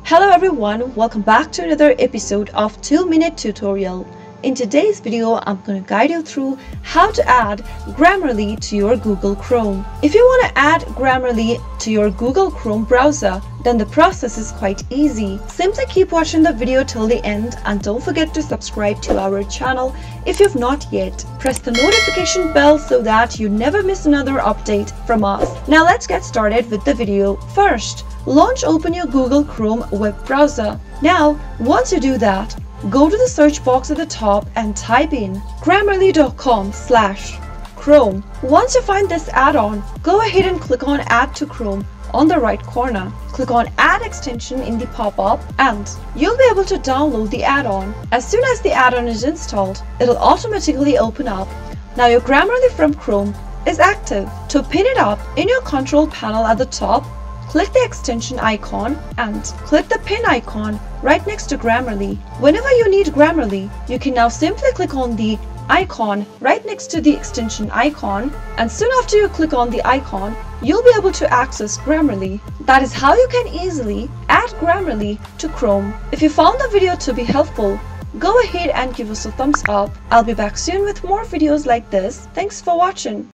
Hello everyone, welcome back to another episode of 2-Minute Tutorial. In today's video, I'm going to guide you through how to add Grammarly to your Google Chrome. If you want to add Grammarly to your Google Chrome browser, then the process is quite easy. Simply keep watching the video till the end and don't forget to subscribe to our channel if you've not yet. Press the notification bell so that you never miss another update from us. Now let's get started with the video. First, open your Google Chrome web browser. Now, once you do that, go to the search box at the top and type in grammarly.com/Chrome. Once you find this add-on, go ahead and click on Add to Chrome on the right corner. Click on Add Extension in the pop-up and you'll be able to download the add-on. As soon as the add-on is installed, it'll automatically open up. Now your Grammarly from Chrome is active. To pin it up in your control panel at the top, click the extension icon and click the pin icon right next to Grammarly. Whenever you need Grammarly, you can now simply click on the icon right next to the extension icon, and soon after you click on the icon, you'll be able to access Grammarly. That is how you can easily add Grammarly to Chrome. If you found the video to be helpful, go ahead and give us a thumbs up. I'll be back soon with more videos like this. Thanks for watching.